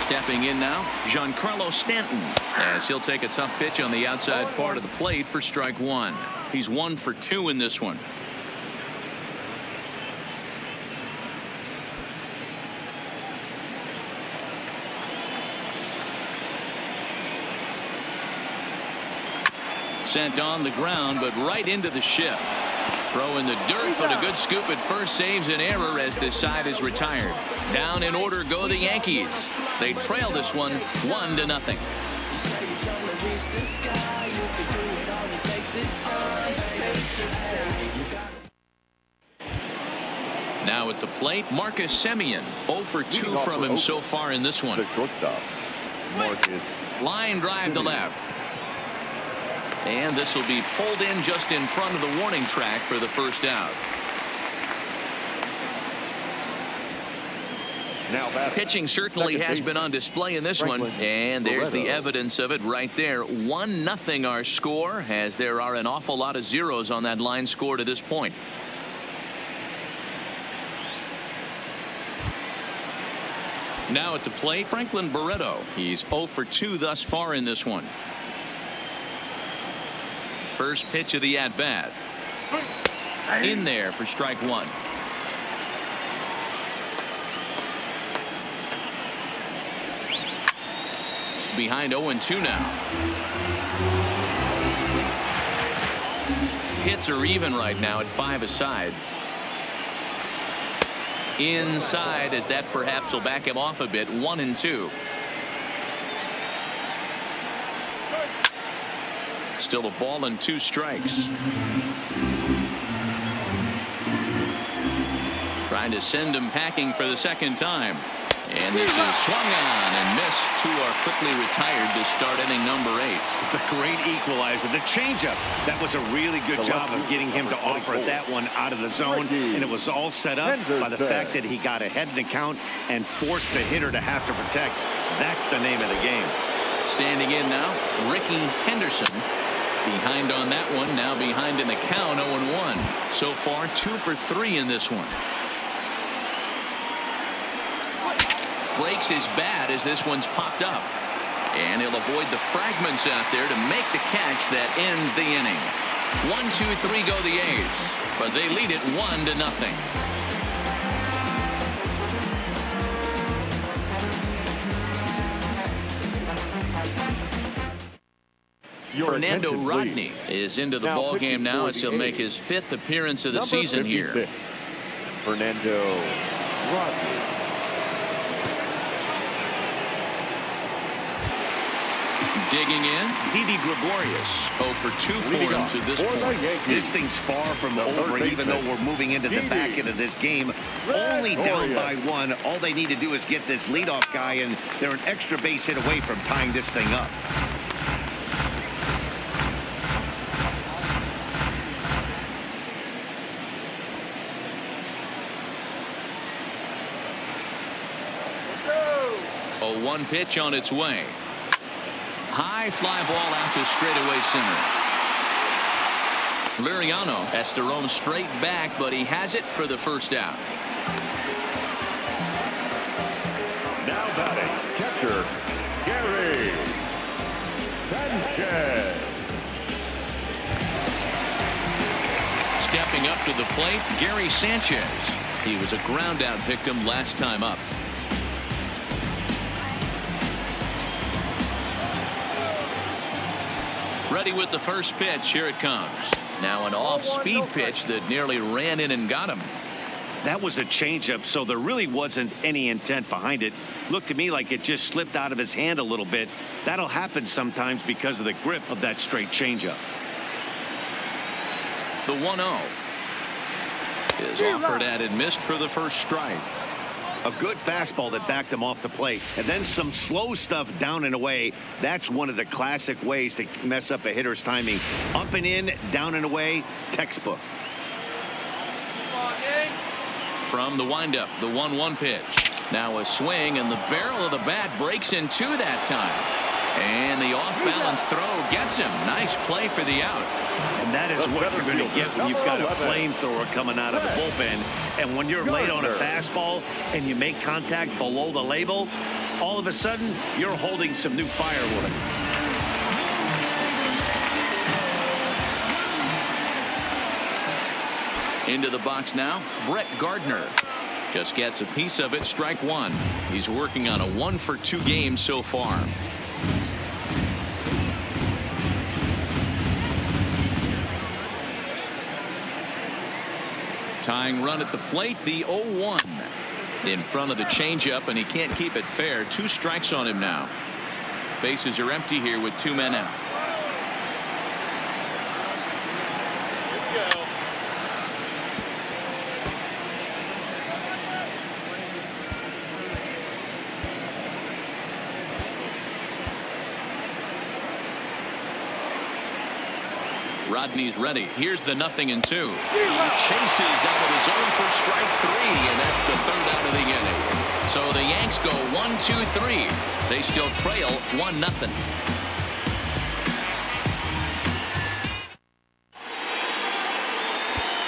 Stepping in now, Giancarlo Stanton, as he'll take a tough pitch on the outside part of the plate for strike 1. He's 1 for 2 in this one. Sent on the ground, but right into the shift. Throw in the dirt, but a good scoop at first saves an error as this side is retired. Down in order go the Yankees. They trail this one 1-0. Now at the plate, Marcus Semien. 0 for 2 from him so far in this one. The shortstop, Marcus. Line drive to left. And this will be pulled in just in front of the warning track for the first out. Now pitching certainly has been on display in this one, and there's the evidence of it right there. 1-0 our score, as there are an awful lot of zeros on that line score to this point. Now at the plate, Franklin Barreto. He's 0 for 2 thus far in this one. First pitch of the at-bat. In there for strike 1. Behind 0-2 now. Hits are even right now at 5 aside. Inside, as that perhaps will back him off a bit. 1-2. Still a ball and 2 strikes. Trying to send him packing for the second time. And this is swung on and missed. 2 are quickly retired to start inning number 8. The great equalizer. The changeup. That was a really good job of getting him to offer that one out of the zone. And it was all set up by the fact that he got ahead in the count and forced the hitter to have to protect. That's the name of the game. Standing in now, Ricky Henderson. Behind on that one. Now behind in the count, 0-1. So far 2 for 3 in this one. Breaks his bat as this one's popped up. And he'll avoid the fragments out there to make the catch that ends the inning. 1, 2, 3 go the A's. But they lead it 1-0. Fernando Rodney is into the ball game now as he'll make his 5th appearance of the season here. Fernando Rodney. Digging in, Didi Gregorius. 0 for 2 for him to this point. This thing's far from over, even though we're moving into the back end of this game. Only down by 1. All they need to do is get this leadoff guy, and they're an extra base hit away from tying this thing up. A 1 pitch on its way. High fly ball out to straightaway center. Liriano has to roam straight back, but he has it for the first out. Now batting, catcher Gary Sanchez. Stepping up to the plate, Gary Sanchez. He was a ground out victim last time up. Ready with the first pitch. Here it comes. Now an off-speed pitch that nearly ran in and got him. That was a changeup, so there really wasn't any intent behind it. Looked to me like it just slipped out of his hand a little bit. That'll happen sometimes because of the grip of that straight changeup. The 1-0 is offered at and missed for the first strike. A good fastball that backed him off the plate. And then some slow stuff down and away. That's one of the classic ways to mess up a hitter's timing. Up and in, down and away, textbook. From the windup, the 1-1 pitch. Now a swing, and the barrel of the bat breaks in two that time. And the off-balance throw gets him. Nice play for the out. And that is what you're going to get when you've got a flamethrower coming out of the bullpen. And when you're late on a fastball and you make contact below the label, all of a sudden, you're holding some new firewood. Into the box now, Brett Gardner. Just gets a piece of it, strike one. He's working on a 1-for-2 game so far. Tying run at the plate, the 0-1. In front of the changeup, and he can't keep it fair. 2 strikes on him now. Bases are empty here with 2 men out. Rodney's ready. Here's the 0-2. He chases out of his own for strike 3, and that's the 3rd out of the inning. So the Yanks go 1-2-3. They still trail 1-0.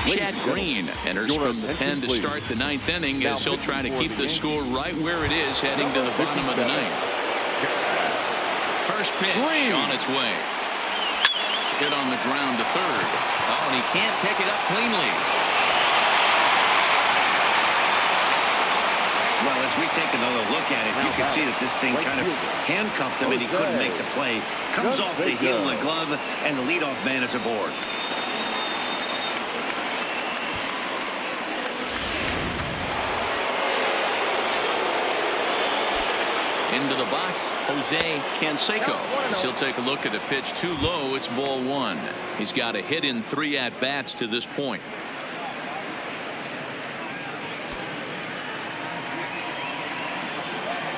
Chad Green enters from the pen to start the 9th inning as he'll try to keep the score right where it is heading to the bottom of the 9th. First pitch on its way. Hit on the ground to 3rd. Oh, and he can't pick it up cleanly. Well, as we take another look at it, you can see that this thing kind of handcuffed him and he couldn't make the play. Comes off the heel of the glove, and the leadoff man is aboard. Into the box, Jose Canseco. As he'll take a look at a pitch too low. It's ball 1. He's got a hit in 3 at-bats to this point.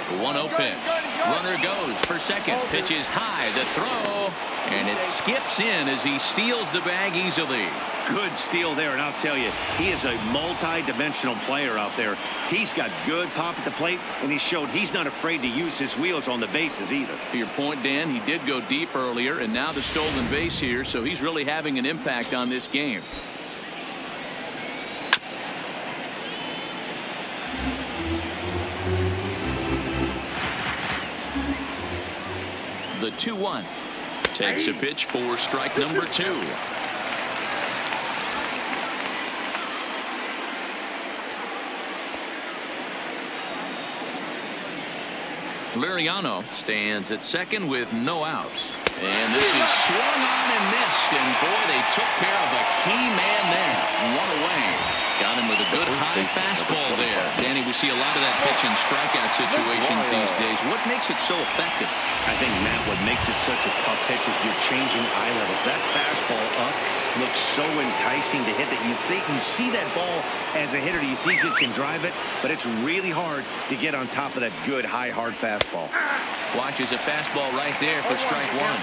The 1-0 pitch. Runner goes for second. Pitch is high. The throw, and it skips in as he steals the bag easily. Good steal there, and I'll tell you, he is a multi-dimensional player out there. He's got good pop at the plate, and he showed he's not afraid to use his wheels on the bases either. To your point, Dan, he did go deep earlier, and now the stolen base here, so he's really having an impact on this game. The 2-1 takes a pitch for strike number 2. Liriano stands at second with no outs. And this is swung on and missed. And boy, they took care of a key man there. 1 away. Got him with a good high fastball there. Danny, we see a lot of that pitch in strikeout situations these days. What makes it so effective? I think, Matt, what makes it such a tough pitch is you're changing eye levels. That fastball up looks so enticing to hit that you think you see that ball as a hitter, you think you can drive it, but it's really hard to get on top of that good high hard fastball. Watches a fastball right there for strike 1.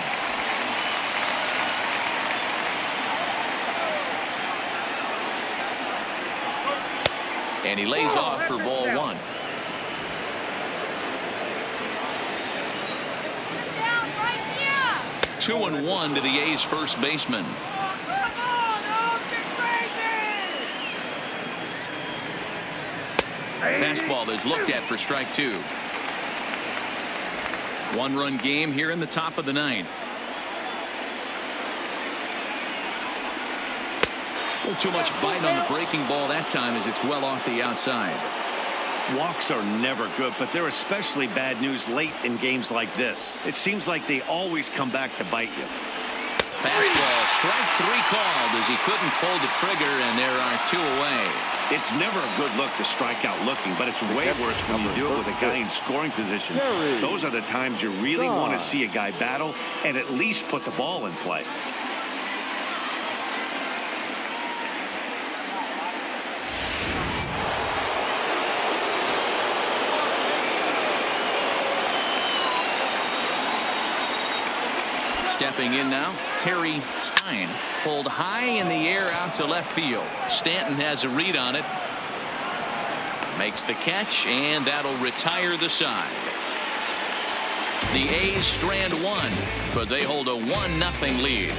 And he lays off for ball 1. Two and 1 to the A's first baseman. Fastball is looked at for strike 2. 1-run game here in the top of the 9th. A little too much bite on the breaking ball that time as it's well off the outside. Walks are never good, but they're especially bad news late in games like this. It seems like they always come back to bite you. Fastball, strike 3 called as he couldn't pull the trigger, and there are 2 away. It's never a good look to strike out looking, but it's way worse when you do it with a guy in scoring position. Those are the times you really want to see a guy battle and at least put the ball in play. Stepping in now, Terry Stein. Pulled high in the air out to left field. Stanton has a read on it. Makes the catch, and that'll retire the side. The A's strand one, but they hold a 1-0 lead.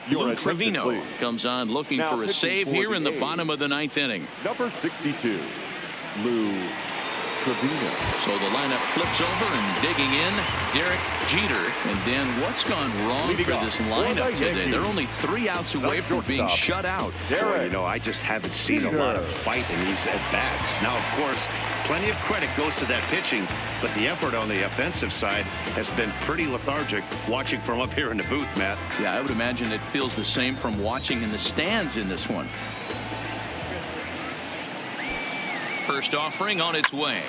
Your Lou attention, Trevino please. comes on looking Now for a pitching save for here the in the A's. bottom of the 9th inning. Number 62, Lou Trevino. So the lineup flips over, and digging in, Derek Jeter. And Dan, what's gone wrong Leading for off this for the lineup today? Yankees. They're only 3 outs away from being shortstop, shut out. Boy, you know, I just haven't seen a lot of fight in these at-bats. Now, of course, plenty of credit goes to that pitching, but the effort on the offensive side has been pretty lethargic watching from up here in the booth, Matt. Yeah, I would imagine it feels the same from watching in the stands in this one. First offering on its way.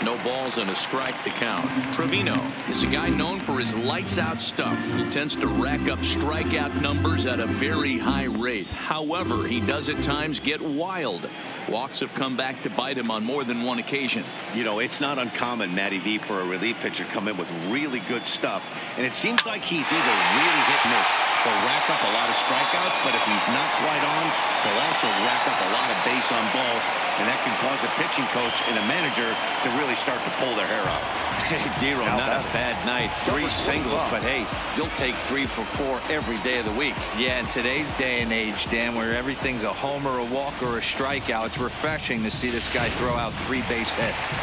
No balls and a strike to count. Trevino is a guy known for his lights-out stuff. He tends to rack up strikeout numbers at a very high rate. However, he does at times get wild. Walks have come back to bite him on more than one occasion. You know, it's not uncommon, Matty V, for a relief pitcher to come in with really good stuff. And it seems like he's either really hit and miss or rack up a lot of strikeouts, but if he's not quite on, he'll also rack up a lot of base on balls, and that can cause a pitching coach and a manager to really start to pull their hair out. Hey, Dero, not a bad night. 3 singles, but hey, you'll take 3 for 4 every day of the week. Yeah, in today's day and age, Dan, where everything's a homer, a walk, or a strikeout, it's refreshing to see this guy throw out 3 base hits.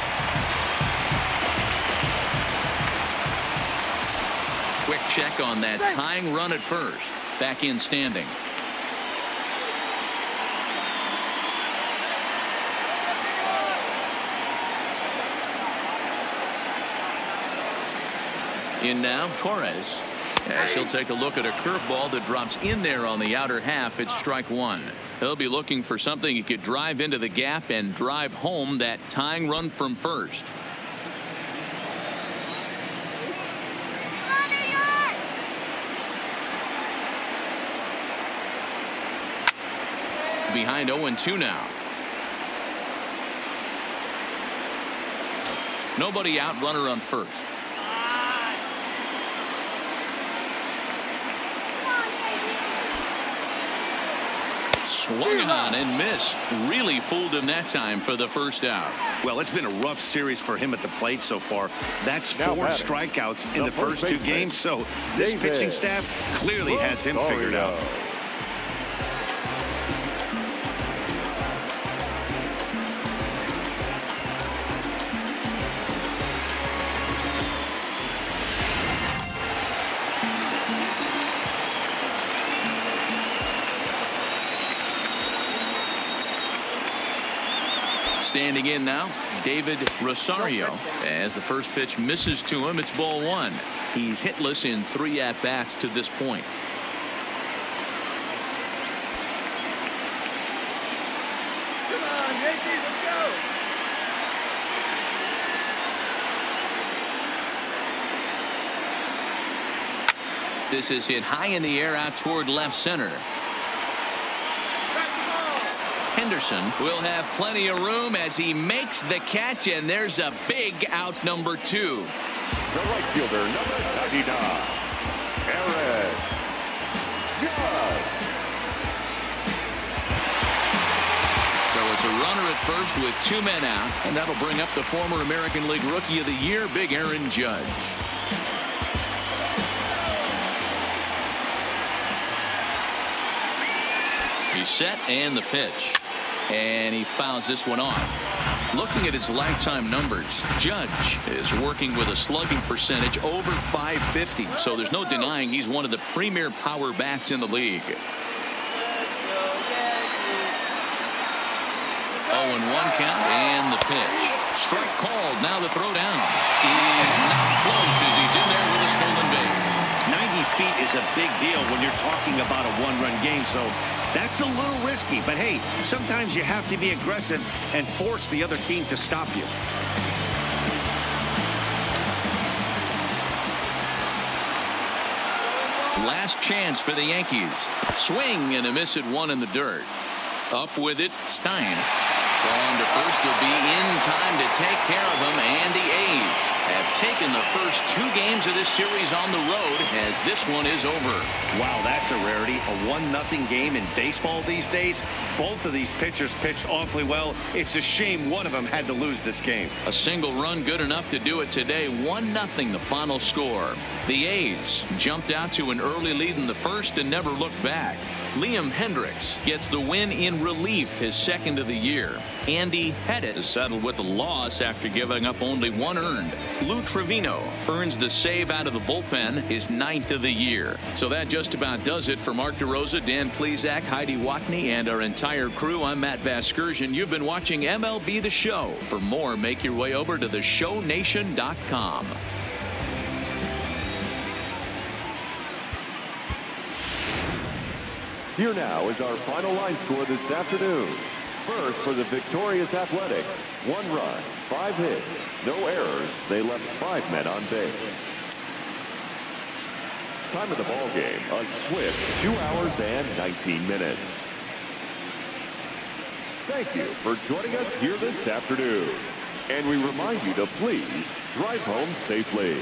Quick check on that tying run at first. Back in standing. In now, Torres. As he'll take a look at a curveball that drops in there on the outer half. It's strike 1. He'll be looking for something he could drive into the gap and drive home that tying run from first. Behind 0-2 now. Nobody out, runner on first. Swung on and missed. Really fooled him that time for the first out. Well, it's been a rough series for him at the plate so far. That's Now 4 batting, strikeouts in the the first 2 baseman, games, so this David pitching staff clearly has him figured out. Standing in now, David Rosario. As the first pitch misses to him, it's ball 1. He's hitless in 3 at-bats to this point. Come on, Yankees, let's go. This is hit high in the air out toward left center. Henderson will have plenty of room as he makes the catch, and there's a big out number 2. The right fielder, number 99, Aaron Judge. So it's a runner at first with 2 men out, and that'll bring up the former American League Rookie of the Year, big Aaron Judge. He's set, and the pitch. And he fouls this one off. Looking at his lifetime numbers, Judge is working with a slugging percentage over .550. So there's no denying he's one of the premier power bats in the league. 0-1 count, and the pitch. Strike called. Now the throw down. He's not close as he's in there with a stolen base. 90 feet is a big deal when you're talking about a 1-run game, so that's a little risky. But hey, sometimes you have to be aggressive and force the other team to stop you. Last chance for the Yankees. Swing and a miss at 1 in the dirt. Up with it, Stein. On to first will be in time to take care of him, and the A's have taken the first 2 games of this series on the road as this one is over. Wow, that's a rarity. A 1-0 game in baseball these days. Both of these pitchers pitched awfully well. It's a shame one of them had to lose this game. A single run good enough to do it today. 1-0 the final score. The A's jumped out to an early lead in the first and never looked back. Liam Hendricks gets the win in relief, his 2nd of the year. Andy Pettit is settled with a loss after giving up only 1 earned. Lou Trevino earns the save out of the bullpen, his 9th of the year. So that just about does it for Mark DeRosa, Dan Plesac, Heidi Watney, and our entire crew. I'm Matt Vasgersian. You've been watching MLB The Show. For more, make your way over to theshownation.com. Here now is our final line score this afternoon. First, for the victorious Athletics, 1 run, 5 hits, no errors. They left 5 men on base. Time of the ball game, a swift 2 hours and 19 minutes. Thank you for joining us here this afternoon. And we remind you to please drive home safely.